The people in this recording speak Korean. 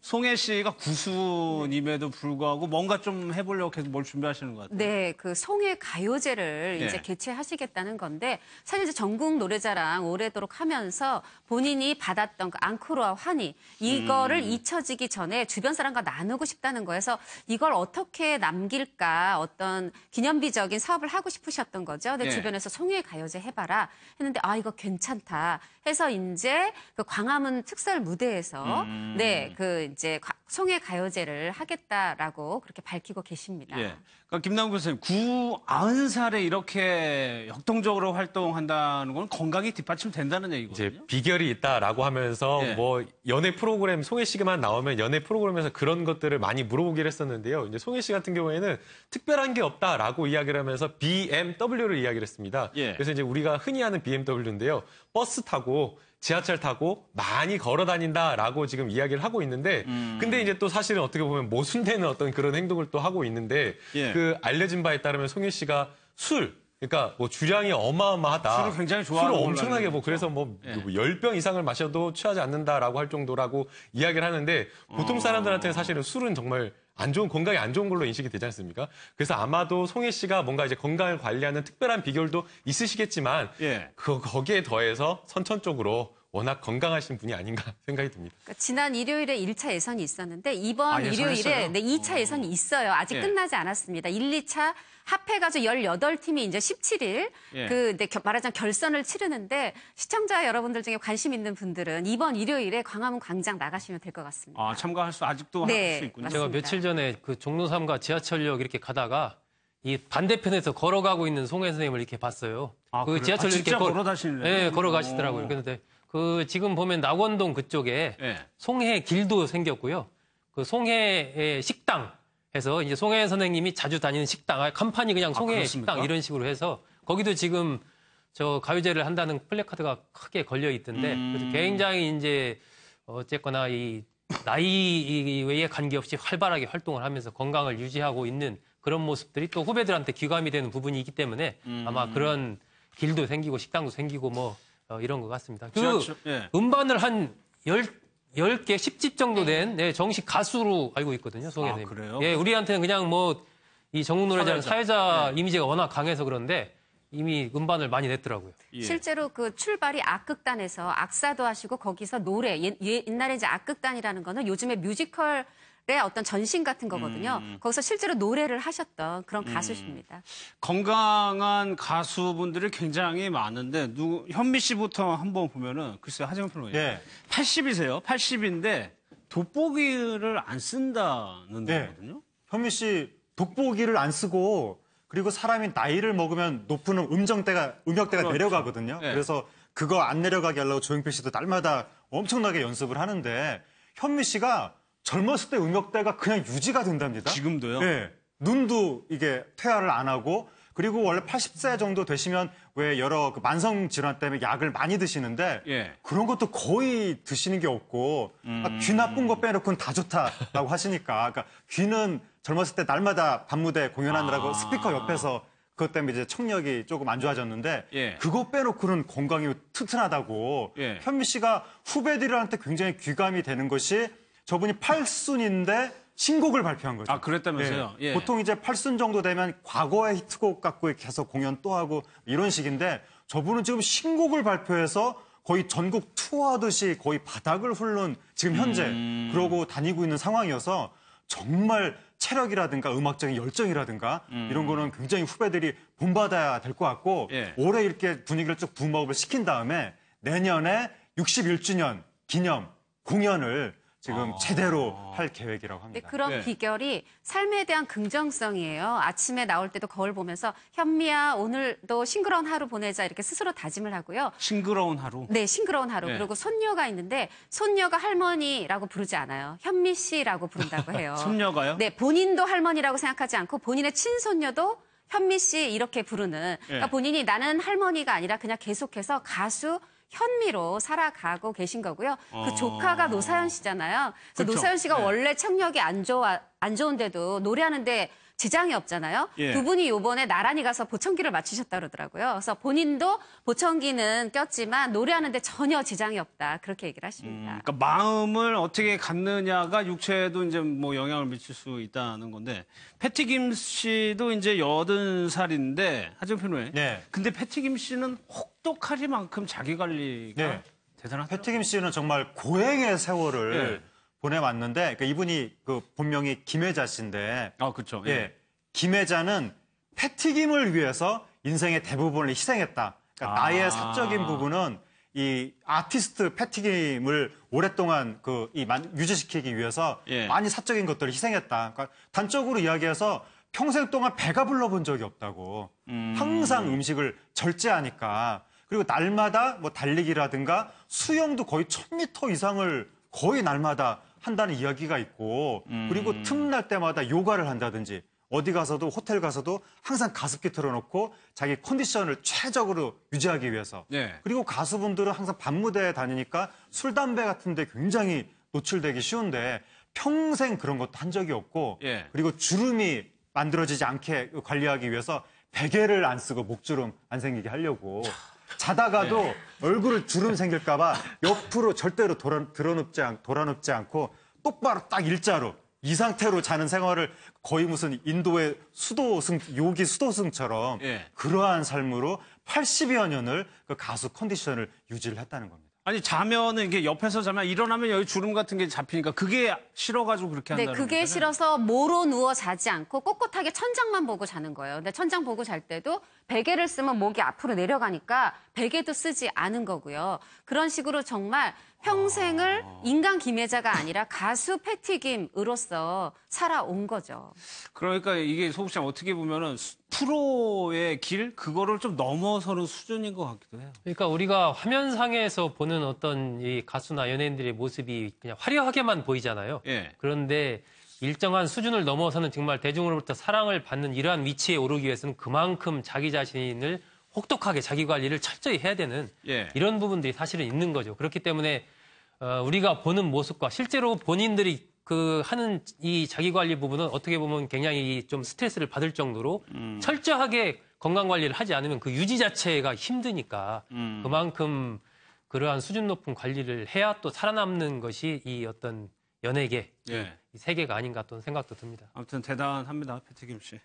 송혜 씨가 구순임에도 불구하고 뭔가 좀 해보려고 계속 뭘 준비하시는 것 같아요. 네, 그 송해 가요제를 예. 이제 개최하시겠다는 건데 사실 이제 전국 노래자랑 오래도록 하면서 본인이 받았던 그 앙코르와 환희 이거를 잊혀지기 전에 주변 사람과 나누고 싶다는 거여서 이걸 어떻게 남길까 어떤 기념비적인 사업을 하고 싶으셨던 거죠. 근데 예. 주변에서 송해 가요제 해봐라 했는데 아 이거 괜찮다 해서 이제 그 광화문 특설 무대에서 네, 그 이제 송해 가요제를 하겠다라고 그렇게 밝히고 계십니다. 예. 그러니까 김남국 교수님, 90살에 이렇게 역동적으로 활동한다는 건 건강이 뒷받침된다는 얘기거든요. 이제 비결이 있다라고 하면서 예. 뭐 연애 프로그램 송혜 씨가만 나오면 연애 프로그램에서 그런 것들을 많이 물어보기를 했었는데요. 이제 송혜 씨 같은 경우에는 특별한 게 없다라고 이야기를 하면서 BMW를 이야기를 했습니다. 예. 그래서 이제 우리가 흔히 아는 BMW인데요. 버스 타고 지하철 타고 많이 걸어 다닌다라고 지금 이야기를 하고 있는데 근데 이제 또 사실은 어떻게 보면 모순되는 어떤 그런 행동을 또 하고 있는데 예. 그 알려진 바에 따르면 송혜 씨가 그러니까 뭐 주량이 어마어마하다. 술을 굉장히 좋아하는 술을 걸로 엄청나게 알고 뭐 있죠. 그래서 뭐 예. 10병 이상을 마셔도 취하지 않는다라고 할 정도라고 이야기를 하는데 보통 사람들한테는 사실은 술은 정말 건강에 안 좋은 걸로 인식이 되지 않습니까? 그래서 아마도 송혜 씨가 뭔가 이제 건강을 관리하는 특별한 비결도 있으시겠지만 예. 거기에 더해서 선천적으로 워낙 건강하신 분이 아닌가 생각이 듭니다. 그러니까 지난 일요일에 1차 예선이 있었는데 이번 일요일에 예선했어요? 네, 2차 예선이 있어요. 아직 예. 끝나지 않았습니다. 1, 2차 합해가지고 18팀이 이제 17일 예. 말하자면 결선을 치르는데 시청자 여러분들 중에 관심 있는 분들은 이번 일요일에 광화문 광장 나가시면 될 것 같습니다. 아, 참가할 수 아직도 네, 할 수 있군요. 맞습니다. 제가 며칠 전에 그 종로삼가 지하철역 이렇게 가다가 이 반대편에서 걸어가고 있는 송혜 선생님을 이렇게 봤어요. 아, 그 그래요? 지하철 아, 이렇게 진짜 걸어다니시네요. 네, 걸어가시더라고요. 오. 그런데 그 지금 보면 낙원동 그쪽에 예. 송혜 길도 생겼고요. 그 송혜의 식당 해서 이제 송혜 선생님이 자주 다니는 식당, 간판이 그냥 송혜 그렇습니까? 식당 이런 식으로 해서 거기도 지금 저 가요제를 한다는 플래카드가 크게 걸려 있던데 그래서 굉장히 이제 어쨌거나 이 나이에 관계없이 활발하게 활동을 하면서 건강을 유지하고 있는 그런 모습들이 또 후배들한테 귀감이 되는 부분이 있기 때문에 아마 그런 길도 생기고 식당도 생기고 뭐 이런 것 같습니다. 그 지하철, 예. 음반을 한 10개, 10집 정도 된 정식 가수로 알고 있거든요, 송혜 선생님. 그래요? 예, 우리한테는 그냥 뭐 이 전국 노래자랑 사회자 이미지가 워낙 강해서 그런데 이미 음반을 많이 냈더라고요. 예. 실제로 그 출발이 악극단에서 악사도 하시고 거기서 노래 옛날에 이제 악극단이라는 거는 요즘에 뮤지컬의 어떤 전신 같은 거거든요. 거기서 실제로 노래를 하셨던 그런 가수십니다. 건강한 가수분들이 굉장히 많은데 현미 씨부터 한번 보면은 글쎄요, 하정우 프로님. 예. 80이세요. 80인데 돋보기를 안 쓴다는 네. 거거든요. 현미 씨 독보기를 안 쓰고 그리고 사람이 나이를 먹으면 높은 음역대가 그렇죠. 내려가거든요. 네. 그래서 그거 안 내려가게 하려고 조용필 씨도 날마다 엄청나게 연습을 하는데 현미 씨가 젊었을 때 음역대가 그냥 유지가 된답니다. 지금도요? 네. 눈도 이게 퇴화를 안 하고 그리고 원래 80세 정도 되시면 왜 여러 그 만성 질환 때문에 약을 많이 드시는데 예. 그런 것도 거의 드시는 게 없고 귀 나쁜 거 빼놓고는 다 좋다라고 하시니까 그러니까 귀는 젊었을 때 날마다 밤무대 공연하느라고 스피커 옆에서 그것 때문에 이제 청력이 조금 안 좋아졌는데 예. 그거 빼놓고는 건강이 튼튼하다고 예. 현미 씨가 후배들한테 굉장히 귀감이 되는 것이 저분이 8순인데 신곡을 발표한 거죠. 아, 그랬다면서요? 예. 보통 이제 8순 정도 되면 과거의 히트곡 갖고 계속 공연 또 하고 이런 식인데 저분은 지금 신곡을 발표해서 거의 전국 투어하듯이 거의 바닥을 훑는 지금 현재 그러고 다니고 있는 상황이어서 정말 체력이라든가 음악적인 열정이라든가 이런 거는 굉장히 후배들이 본받아야 될 것 같고 예. 올해 이렇게 분위기를 쭉 붐업을 시킨 다음에 내년에 61주년 기념 공연을 지금 제대로 할 계획이라고 네, 합니다. 그런 네. 비결이 삶에 대한 긍정성이에요. 아침에 나올 때도 거울 보면서 현미야 오늘도 싱그러운 하루 보내자 이렇게 스스로 다짐을 하고요. 싱그러운 하루. 네, 싱그러운 하루. 네. 그리고 손녀가 있는데 손녀가 할머니라고 부르지 않아요. 현미 씨라고 부른다고 해요. 손녀가요? 네, 본인도 할머니라고 생각하지 않고 본인의 친손녀도 현미 씨 이렇게 부르는. 그러니까 예. 본인이 나는 할머니가 아니라 그냥 계속해서 가수 현미로 살아가고 계신 거고요. 그 조카가 노사연 씨잖아요. 그래서 그렇죠. 노사연 씨가 네. 원래 청력이 안 좋은데도 노래하는데 지장이 없잖아요. 예. 두 분이 요번에 나란히 가서 보청기를 맞추셨다 그러더라고요. 그래서 본인도 보청기는 꼈지만 노래하는데 전혀 지장이 없다. 그렇게 얘기를 하십니다. 그러니까 마음을 어떻게 갖느냐가 육체에도 이제 뭐 영향을 미칠 수 있다는 건데 패티김 씨도 이제 80살인데 하정표 의원. 네. 근데 패티김 씨는 혹독하리만큼 자기 관리가 네. 대단하죠. 패티김 씨는 정말 고행의 세월을 네. 보내왔는데 그러니까 이분이 그 본명이 김혜자 씨인데 아, 그렇죠. 예. 김혜자는 패티김을 위해서 인생의 대부분을 희생했다. 그러니까 나의 사적인 부분은 이 아티스트 패티김을 오랫동안 유지시키기 위해서 예. 많이 사적인 것들을 희생했다. 그러니까 단적으로 이야기해서 평생 동안 배가 불러본 적이 없다고. 항상 음식을 절제하니까. 그리고 날마다 뭐 달리기라든가 수영도 거의 1000m 이상을 거의 날마다 한다는 이야기가 있고 그리고 틈날 때마다 요가를 한다든지 어디 가서도 호텔 가서도 항상 가습기 틀어놓고 자기 컨디션을 최적으로 유지하기 위해서 네. 그리고 가수분들은 항상 밤무대에 다니니까 술, 담배 같은 데 굉장히 노출되기 쉬운데 평생 그런 것도 한 적이 없고 예. 그리고 주름이 만들어지지 않게 관리하기 위해서 베개를 안 쓰고 목주름 안 생기게 하려고 자다가도 얼굴을 주름 생길까 봐 옆으로 절대로 돌아눕지 않고 똑바로 딱 일자로 이 상태로 자는 생활을 거의 무슨 인도의 요기 수도승처럼 예. 그러한 삶으로 80여 년을 그 가수 컨디션을 유지를 했다는 겁니다. 아니 자면은 이게 옆에서 자면 일어나면 여기 주름 같은 게 잡히니까 그게 싫어가지고 그렇게 네, 한다는 그게 거잖아요. 싫어서 모로 누워 자지 않고 꼿꼿하게 천장만 보고 자는 거예요. 근데 천장 보고 잘 때도 베개를 쓰면 목이 앞으로 내려가니까 베개도 쓰지 않은 거고요. 그런 식으로 정말 평생을 인간 김혜자가 아니라 가수 패티김으로서 살아온 거죠. 그러니까 이게 소국장 어떻게 보면은 프로의 길 그거를 좀 넘어서는 수준인 것 같기도 해요. 그러니까 우리가 화면상에서 보는 어떤 이 가수나 연예인들의 모습이 그냥 화려하게만 보이잖아요. 예. 그런데 일정한 수준을 넘어서는 정말 대중으로부터 사랑을 받는 이러한 위치에 오르기 위해서는 그만큼 자기 자신을 혹독하게 자기 관리를 철저히 해야 되는 예. 이런 부분들이 사실은 있는 거죠. 그렇기 때문에 우리가 보는 모습과 실제로 본인들이 그 하는 이 자기 관리 부분은 어떻게 보면 굉장히 좀 스트레스를 받을 정도로 철저하게 건강 관리를 하지 않으면 그 유지 자체가 힘드니까 그만큼 그러한 수준 높은 관리를 해야 또 살아남는 것이 이 어떤 연예계, 예. 이 세계가 아닌가 또 생각도 듭니다. 아무튼 대단합니다, 패티김 씨.